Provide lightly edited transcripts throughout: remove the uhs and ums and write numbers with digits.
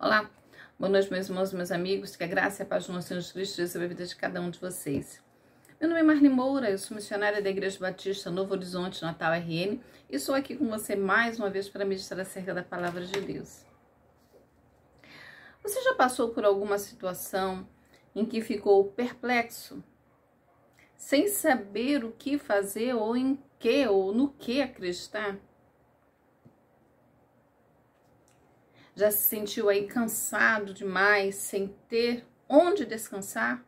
Olá, boa noite, meus irmãos e meus amigos, que a graça e a paz do nosso Senhor Jesus Cristo seja sobre a vida de cada um de vocês. Meu nome é Marli Moura, eu sou missionária da Igreja Batista Novo Horizonte, Natal RN, e estou aqui com você mais uma vez para meditar acerca da Palavra de Deus. Você já passou por alguma situação em que ficou perplexo, sem saber o que fazer ou em que ou no que acreditar? Já se sentiu aí cansado demais, sem ter onde descansar?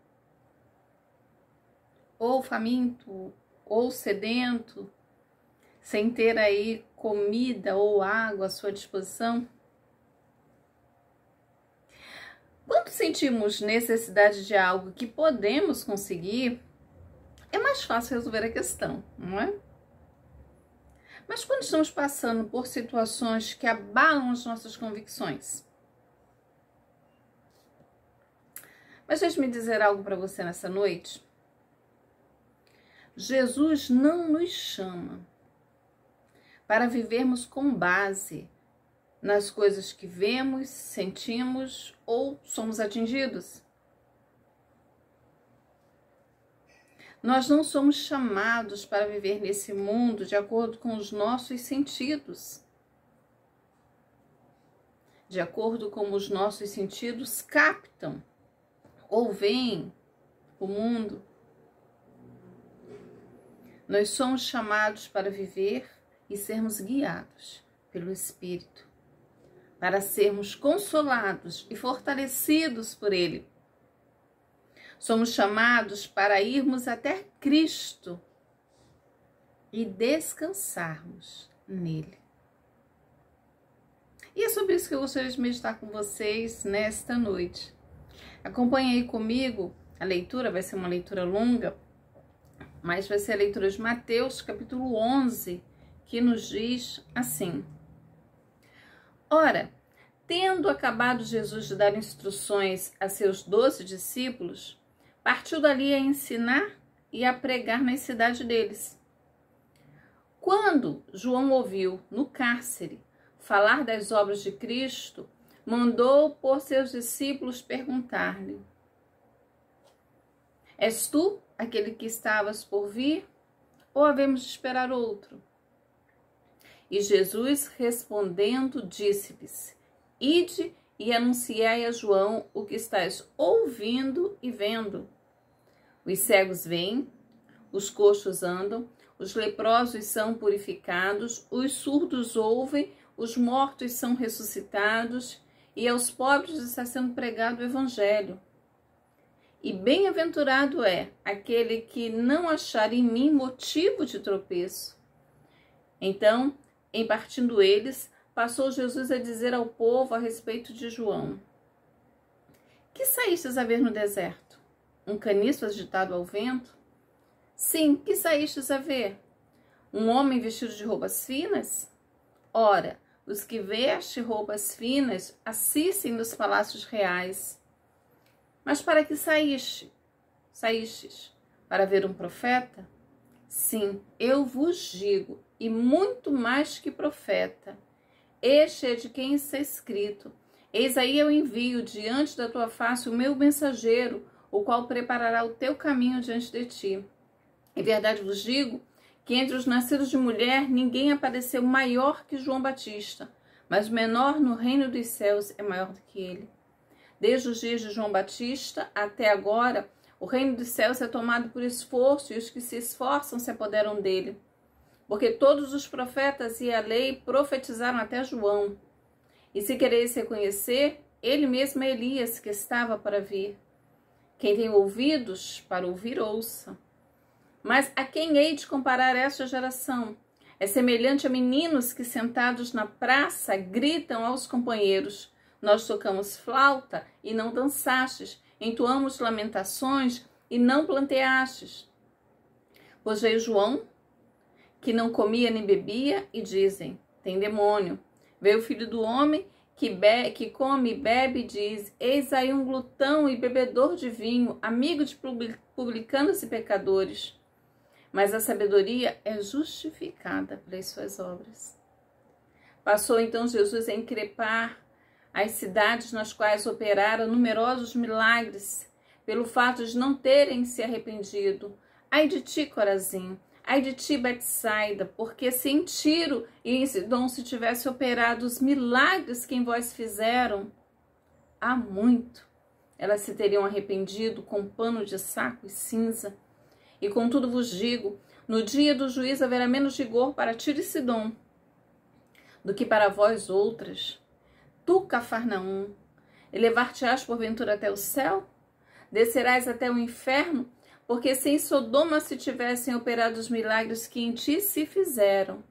Ou faminto, ou sedento, sem ter aí comida ou água à sua disposição? Quando sentimos necessidade de algo que podemos conseguir, é mais fácil resolver a questão, não é? Mas quando estamos passando por situações que abalam as nossas convicções? Mas deixe-me dizer algo para você nessa noite. Jesus não nos chama para vivermos com base nas coisas que vemos, sentimos ou somos atingidos. Nós não somos chamados para viver nesse mundo de acordo com os nossos sentidos, de acordo com os nossos sentidos captam ou veem o mundo. Nós somos chamados para viver e sermos guiados pelo Espírito, para sermos consolados e fortalecidos por Ele. Somos chamados para irmos até Cristo e descansarmos nele. E é sobre isso que eu gostaria de meditar com vocês nesta noite. Acompanhe aí comigo a leitura, vai ser uma leitura longa, mas vai ser a leitura de Mateus, capítulo 11, que nos diz assim: Ora, tendo acabado Jesus de dar instruções a seus 12 discípulos, partiu dali a ensinar e a pregar nas cidades deles. Quando João ouviu, no cárcere, falar das obras de Cristo, mandou por seus discípulos perguntar-lhe: És tu aquele que estavas por vir, ou havemos de esperar outro? E Jesus, respondendo, disse-lhes: Ide e anunciai a João o que estáis ouvindo e vendo. Os cegos veem, os coxos andam, os leprosos são purificados, os surdos ouvem, os mortos são ressuscitados, e aos pobres está sendo pregado o Evangelho. E bem-aventurado é aquele que não achar em mim motivo de tropeço. Então, em partindo eles, passou Jesus a dizer ao povo a respeito de João: Que saístes a ver no deserto? Um caniço agitado ao vento? Sim, que saístes a ver? Um homem vestido de roupas finas? Ora, os que vestem roupas finas assistem nos palácios reais. Mas para que saístes? Para ver um profeta? Sim, eu vos digo, e muito mais que profeta. Este é de quem está escrito: Eis aí eu envio diante da tua face o meu mensageiro, o qual preparará o teu caminho diante de ti. Em verdade vos digo que entre os nascidos de mulher ninguém apareceu maior que João Batista, mas o menor no reino dos céus é maior do que ele. Desde os dias de João Batista até agora, o reino dos céus é tomado por esforço, e os que se esforçam se apoderam dele. Porque todos os profetas e a lei profetizaram até João. E se quereis reconhecer, ele mesmo é Elias que estava para vir. Quem tem ouvidos para ouvir, ouça. Mas a quem hei de comparar esta geração? É semelhante a meninos que, sentados na praça, gritam aos companheiros: Nós tocamos flauta e não dançastes, entoamos lamentações e não planteastes. Pois veio João, que não comia nem bebia, e dizem: Tem demônio. Veio o filho do homem, que come e bebe, e diz: Eis aí um glutão e bebedor de vinho, amigo de publicanos e pecadores. Mas a sabedoria é justificada pelas suas obras. Passou então Jesus a increpar as cidades nas quais operaram numerosos milagres, pelo fato de não terem se arrependido. Ai de ti, Corazim! Ai de ti, Betsaida, porque se em Tiro e em Sidom se tivesse operado os milagres que em vós fizeram, há muito elas se teriam arrependido com pano de saco e cinza. E contudo vos digo, no dia do juízo haverá menos rigor para Tiro e Sidom do que para vós outras. Tu, Cafarnaum, elevar-te-ás porventura até o céu? Descerás até o inferno? Porque se em Sodoma se tivessem operado os milagres que em ti se fizeram,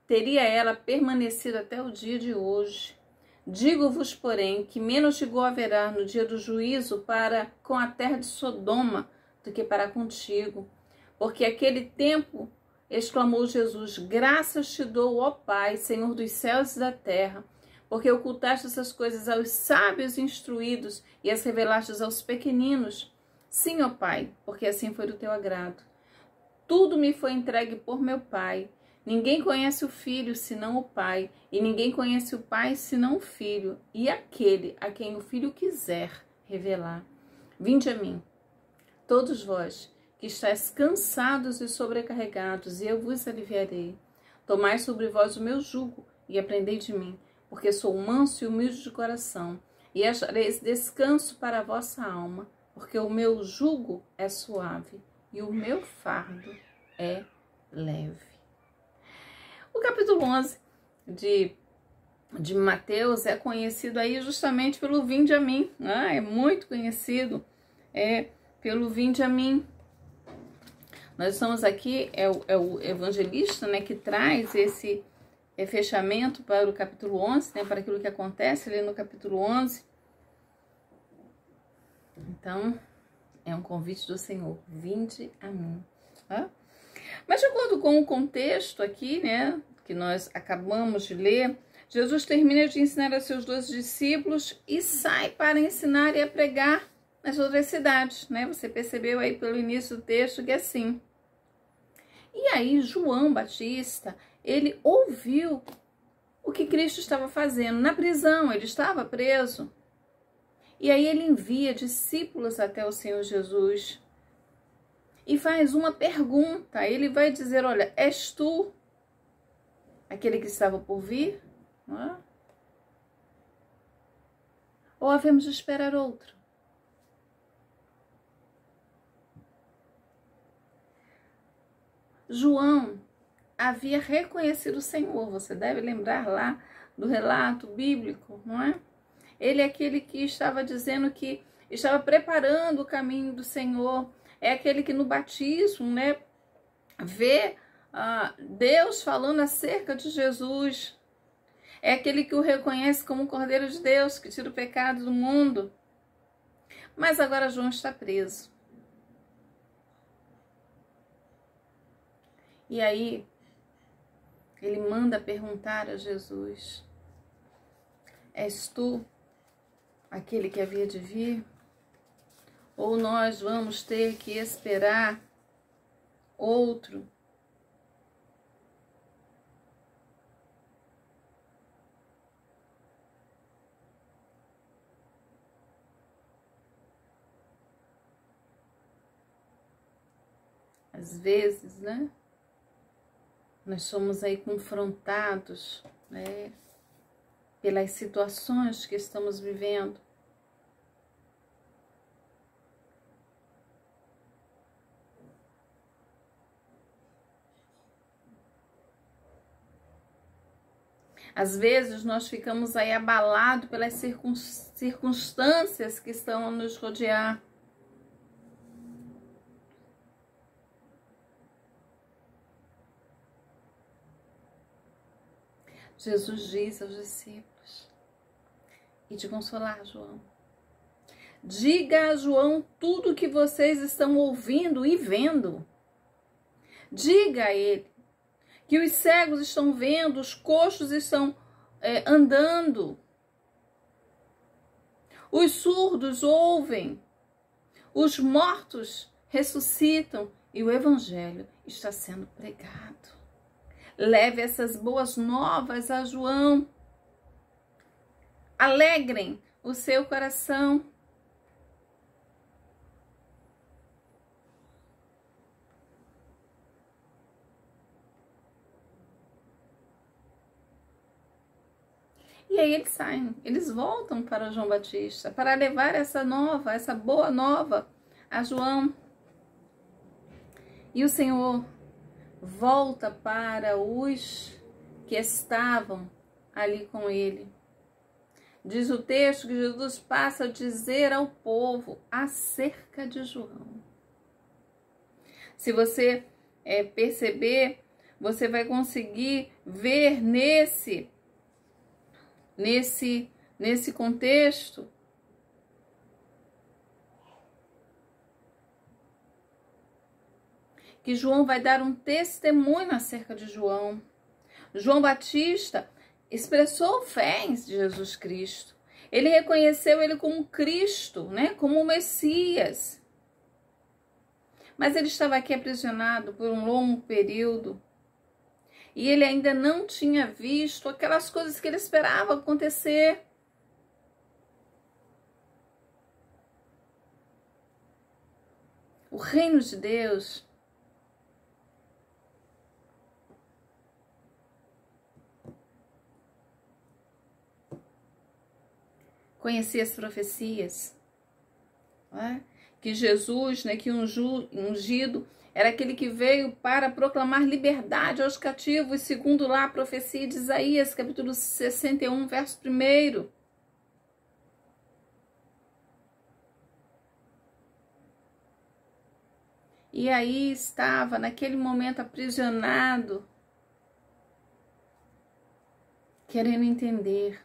teria ela permanecido até o dia de hoje. Digo-vos, porém, que menos rigor haverá no dia do juízo para com a terra de Sodoma do que para contigo. Porque aquele tempo, exclamou Jesus, graças te dou, ó Pai, Senhor dos céus e da terra, porque ocultaste essas coisas aos sábios e instruídos e as revelaste aos pequeninos. Sim, ó Pai, porque assim foi do teu agrado. Tudo me foi entregue por meu Pai. Ninguém conhece o Filho senão o Pai, e ninguém conhece o Pai senão o Filho, e aquele a quem o Filho quiser revelar. Vinde a mim, todos vós, que estáis cansados e sobrecarregados, e eu vos aliviarei. Tomai sobre vós o meu jugo, e aprendei de mim, porque sou manso e humilde de coração, e achareis descanso para a vossa alma, porque o meu jugo é suave, e o meu fardo é leve. O capítulo 11 de Mateus é conhecido aí justamente pelo vinde a mim, né? É muito conhecido, pelo vinde a mim. Nós estamos aqui, é o evangelista, né, que traz esse fechamento para o capítulo 11, né, para aquilo que acontece ali no capítulo 11. Então, é um convite do Senhor, vinde a mim. Tá? Mas de acordo com o contexto aqui, né, que nós acabamos de ler, Jesus termina de ensinar a seus 12 discípulos e sai para ensinar e a pregar nas outras cidades, né? Você percebeu aí pelo início do texto que é assim. E aí João Batista, ele ouviu o que Cristo estava fazendo na prisão, ele estava preso. E aí ele envia discípulos até o Senhor Jesus e faz uma pergunta. Ele vai dizer, olha, és tu aquele que estava por vir? Não é? Ou havemos de esperar outro? João havia reconhecido o Senhor, você deve lembrar lá do relato bíblico, não é? Ele é aquele que estava dizendo que estava preparando o caminho do Senhor, é aquele que no batismo, né, vê Deus falando acerca de Jesus, é aquele que o reconhece como o Cordeiro de Deus, que tira o pecado do mundo. Mas agora João está preso. E aí, ele manda perguntar a Jesus, és tu aquele que havia de vir? Ou nós vamos ter que esperar outro? Às vezes, né? Nós somos aí confrontados, né, pelas situações que estamos vivendo. Às vezes nós ficamos aí abalados pelas circunstâncias que estão a nos rodear. Jesus diz aos discípulos, e de consolar João, diga a João tudo o que vocês estão ouvindo e vendo. Diga a ele que os cegos estão vendo, os coxos estão andando, os surdos ouvem, os mortos ressuscitam e o evangelho está sendo pregado. Leve essas boas novas a João. alegrem o seu coração. E aí eles saem, eles voltam para João Batista para levar essa boa nova a João. E o Senhor volta para os que estavam ali com ele. Diz o texto que Jesus passa a dizer ao povo acerca de João. Se você perceber, você vai conseguir ver nesse contexto que João vai dar um testemunho acerca de João. João Batista expressou fé em Jesus Cristo. Ele reconheceu ele como Cristo, né? Como o Messias. Mas ele estava aqui aprisionado por um longo período. E ele ainda não tinha visto aquelas coisas que ele esperava acontecer. O reino de Deus conhecia as profecias, né? Que Jesus, né, que ungido, era aquele que veio para proclamar liberdade aos cativos, segundo lá a profecia de Isaías, capítulo 61, verso 1. E aí estava, naquele momento, aprisionado, querendo entender.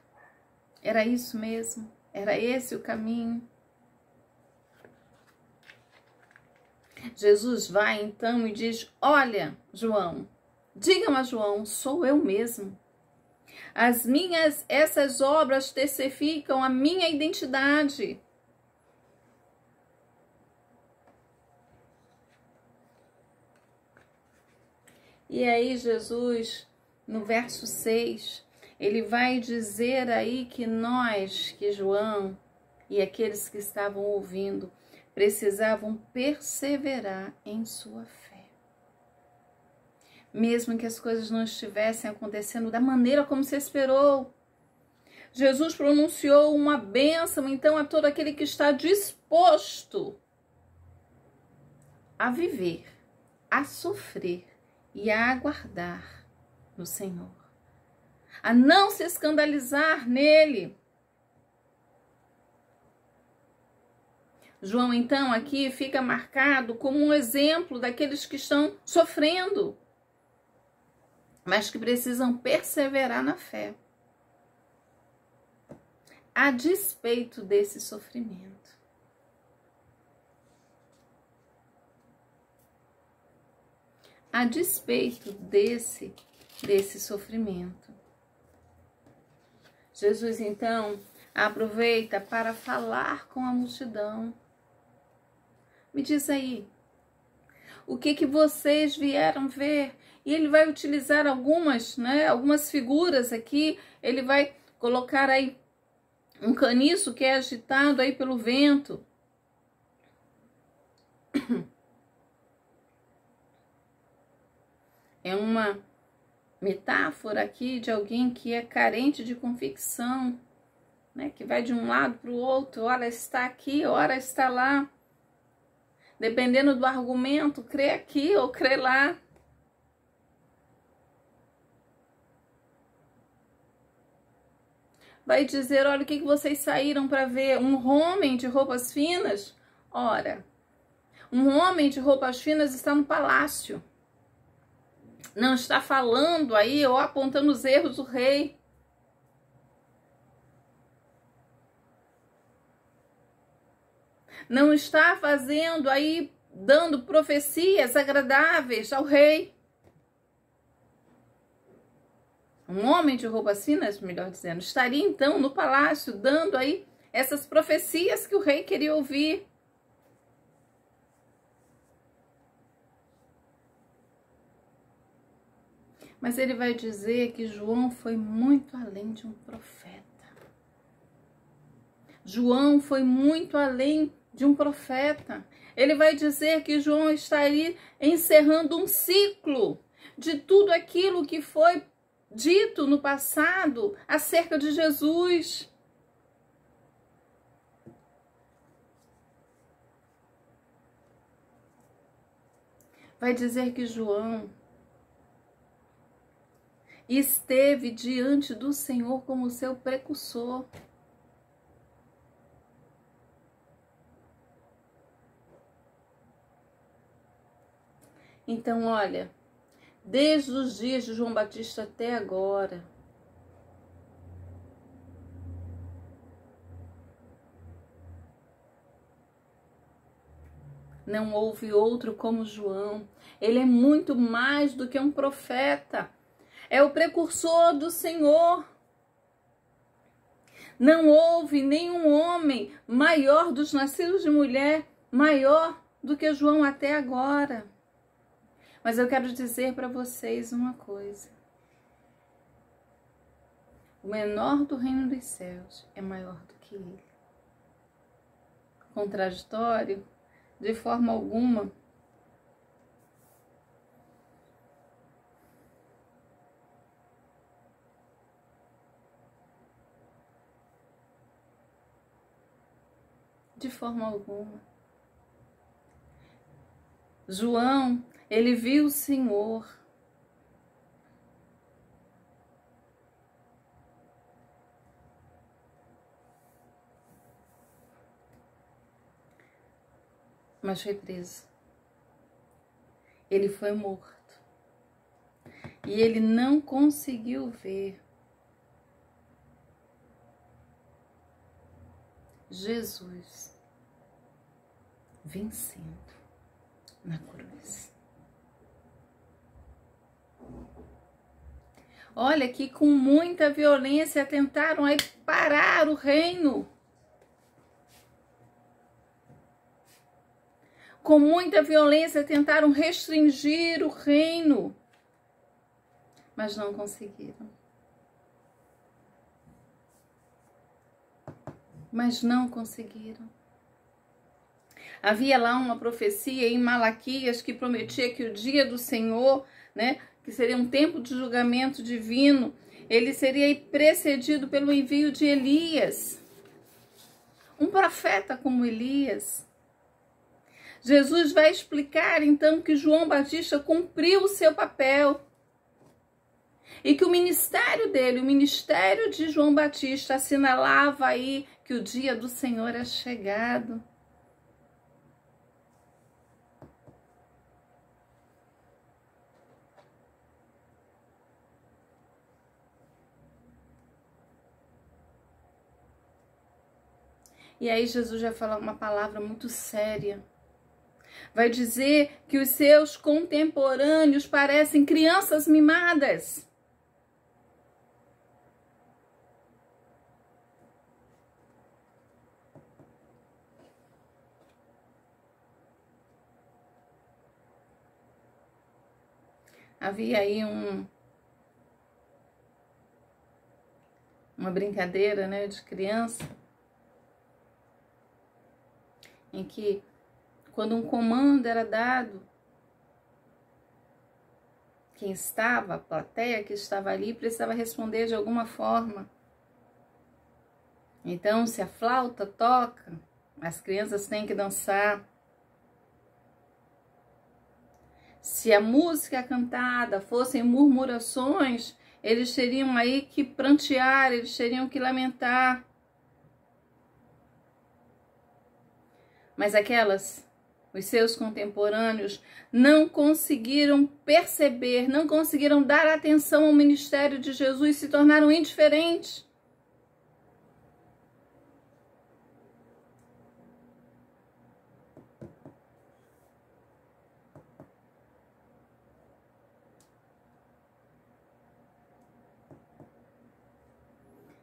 Era isso mesmo? Era esse o caminho? Jesus vai então e diz: olha, João, diga-me a João, sou eu mesmo. Essas obras testificam a minha identidade. E aí Jesus, no verso 6, ele vai dizer aí que que João e aqueles que estavam ouvindo, precisavam perseverar em sua fé. Mesmo que as coisas não estivessem acontecendo da maneira como se esperou. Jesus pronunciou uma bênção, então, a todo aquele que está disposto a viver, a sofrer e a aguardar no Senhor. A não se escandalizar nele. João, então, aqui fica marcado como um exemplo daqueles que estão sofrendo, mas que precisam perseverar na fé, a despeito desse sofrimento. A despeito desse sofrimento. Jesus, então, aproveita para falar com a multidão. Me diz aí, o que vocês vieram ver? E ele vai utilizar algumas figuras aqui. Ele vai colocar aí um caniço que é agitado aí pelo vento. É uma metáfora aqui de alguém que é carente de convicção, né? Que vai de um lado para o outro, ora está aqui, ora está lá. Dependendo do argumento, crê aqui ou crê lá. Vai dizer, olha, o que vocês saíram para ver? Um homem de roupas finas? Ora, um homem de roupas finas está no palácio. Não está falando aí ou apontando os erros do rei. Não está fazendo aí, dando profecias agradáveis ao rei. Um homem de roupas finas, melhor dizendo, estaria então no palácio dando aí essas profecias que o rei queria ouvir. Mas ele vai dizer que João foi muito além de um profeta. João foi muito além de um profeta. Ele vai dizer que João está ali encerrando um ciclo de tudo aquilo que foi dito no passado acerca de Jesus. Vai dizer que João esteve diante do Senhor como seu precursor. Então, olha, desde os dias de João Batista até agora, não houve outro como João. Ele é muito mais do que um profeta. É o precursor do Senhor. Não houve nenhum homem maior dos nascidos de mulher, maior do que João até agora. Mas eu quero dizer para vocês uma coisa. O menor do reino dos céus é maior do que ele. Contraditório? De forma alguma. De forma alguma. João, ele viu o Senhor. Mas foi preso. Ele foi morto. E ele não conseguiu ver Jesus vencendo na cruz. Olha que com muita violência tentaram aí parar o reino. Com muita violência tentaram restringir o reino, mas não conseguiram. Mas não conseguiram. Havia lá uma profecia em Malaquias que prometia que o dia do Senhor, né, que seria um tempo de julgamento divino, ele seria precedido pelo envio de Elias. Um profeta como Elias. Jesus vai explicar então que João Batista cumpriu o seu papel e que o ministério dele, o ministério de João Batista, assinalava aí que o dia do Senhor é chegado. E aí Jesus vai falar uma palavra muito séria. Vai dizer que os seus contemporâneos parecem crianças mimadas. Havia aí uma brincadeira, né, de criança, em que quando um comando era dado, quem estava, a plateia que estava ali, precisava responder de alguma forma. Então, se a flauta toca, as crianças têm que dançar. Se a música cantada fossem murmurações, eles teriam aí que prantear, eles teriam que lamentar. Mas os seus contemporâneos, não conseguiram perceber, não conseguiram dar atenção ao ministério de Jesus, se tornaram indiferentes.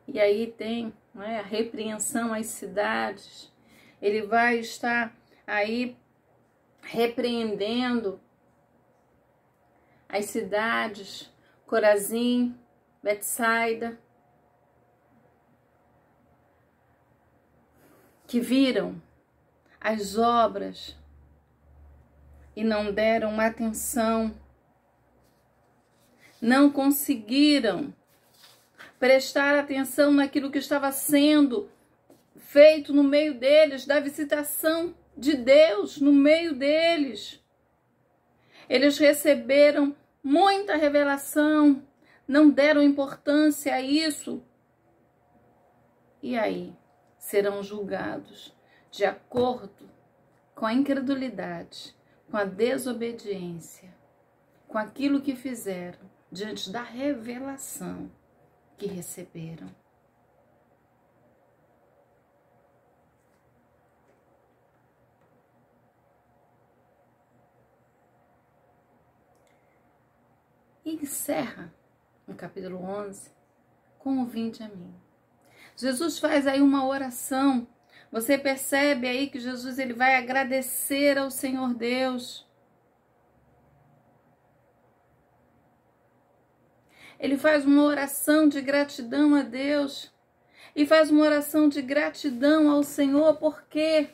E aí tem, né, a repreensão às cidades. Ele vai estar aí repreendendo as cidades, Corazim, Betsaida. que viram as obras e não deram atenção, não conseguiram prestar atenção naquilo que estava sendo feito no meio deles, da visitação de Deus no meio deles. Eles receberam muita revelação, não deram importância a isso. E aí serão julgados de acordo com a incredulidade, com a desobediência, com aquilo que fizeram diante da revelação que receberam. E encerra no capítulo 11 com o vinde a mim. Jesus faz aí uma oração. Você percebe aí que Jesus ele vai agradecer ao Senhor Deus. Ele faz uma oração de gratidão a Deus. E faz uma oração de gratidão ao Senhor, por quê?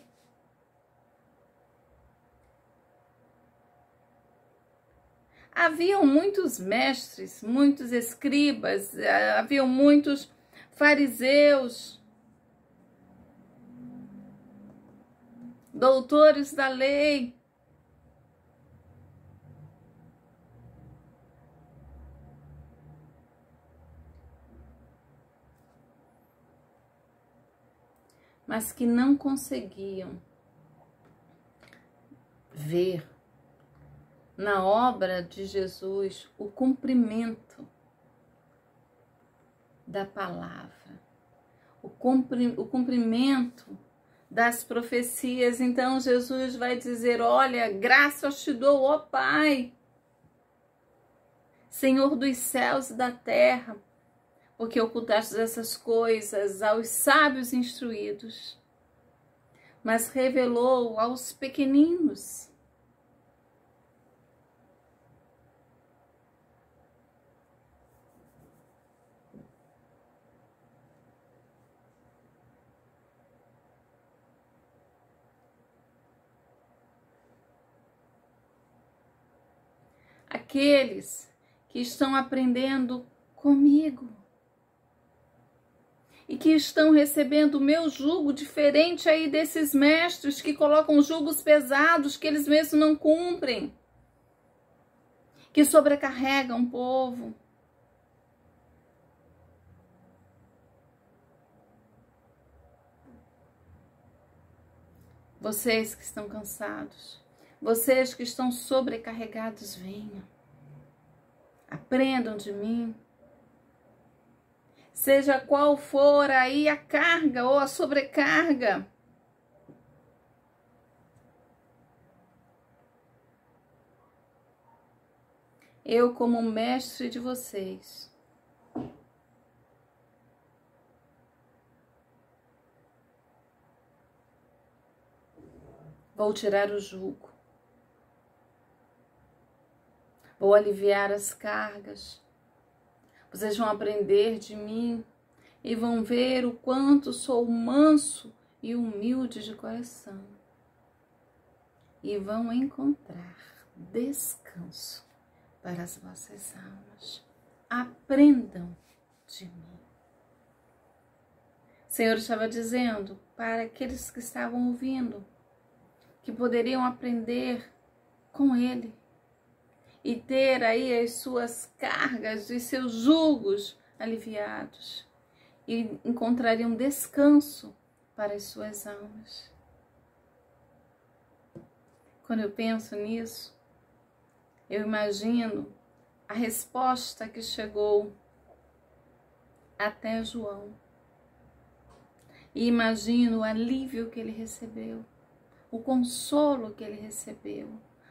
Haviam muitos mestres, muitos escribas, haviam muitos fariseus, doutores da lei. Mas que não conseguiam ver na obra de Jesus o cumprimento da palavra, o cumprimento das profecias. Então Jesus vai dizer: olha, graça eu te dou, ó Pai, Senhor dos céus e da terra, porque ocultaste essas coisas aos sábios instruídos, mas revelou aos pequeninos. Aqueles que estão aprendendo comigo e que estão recebendo o meu jugo, diferente aí desses mestres que colocam jugos pesados que eles mesmos não cumprem, que sobrecarregam o povo. Vocês que estão cansados, vocês que estão sobrecarregados, venham. Aprendam de mim. Seja qual for aí a carga ou a sobrecarga. Eu, como mestre de vocês, vou tirar o jugo. Vou aliviar as cargas. Vocês vão aprender de mim e vão ver o quanto sou manso e humilde de coração. E vão encontrar descanso para as vossas almas. Aprendam de mim. O Senhor estava dizendo para aqueles que estavam ouvindo que poderiam aprender com Ele e ter aí as suas cargas e seus jugos aliviados e encontrariam descanso para as suas almas. Quando eu penso nisso, eu imagino a resposta que chegou até João e imagino o alívio que ele recebeu, o consolo que ele recebeu,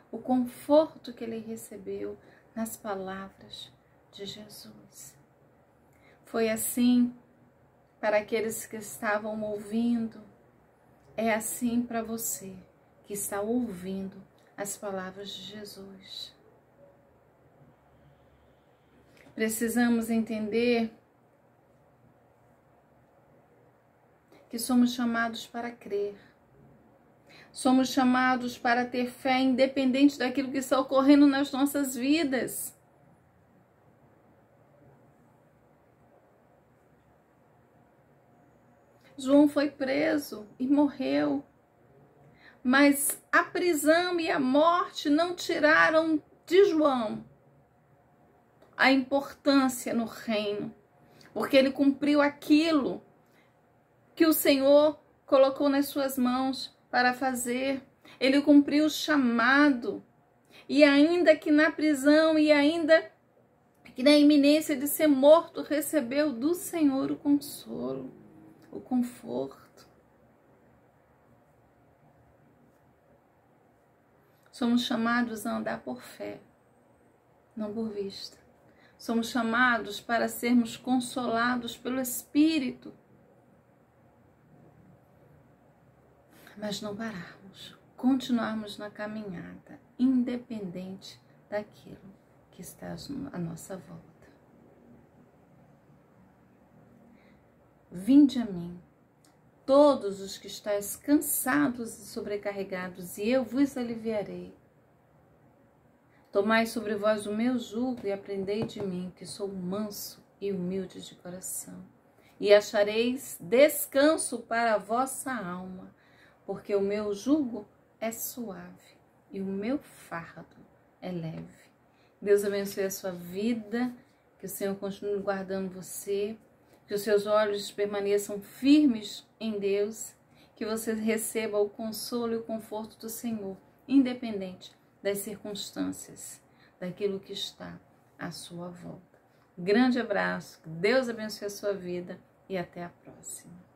o conforto que ele recebeu nas palavras de Jesus. Foi assim para aqueles que estavam ouvindo, é assim para você que está ouvindo as palavras de Jesus. Precisamos entender que somos chamados para crer. Somos chamados para ter fé independente daquilo que está ocorrendo nas nossas vidas. João foi preso e morreu. Mas a prisão e a morte não tiraram de João a importância no reino, porque ele cumpriu aquilo que o Senhor colocou nas suas mãos para fazer. Ele cumpriu o chamado, e ainda que na prisão, e ainda que na iminência de ser morto, recebeu do Senhor o consolo, o conforto. Somos chamados a andar por fé, não por vista. Somos chamados para sermos consolados pelo Espírito, mas não pararmos, continuarmos na caminhada, independente daquilo que está à nossa volta. Vinde a mim, todos os que estáis cansados e sobrecarregados, e eu vos aliviarei. Tomai sobre vós o meu jugo e aprendei de mim, que sou manso e humilde de coração, e achareis descanso para a vossa alma, porque o meu jugo é suave e o meu fardo é leve. Deus abençoe a sua vida, que o Senhor continue guardando você, que os seus olhos permaneçam firmes em Deus, que você receba o consolo e o conforto do Senhor, independente das circunstâncias, daquilo que está à sua volta. Grande abraço, que Deus abençoe a sua vida e até a próxima.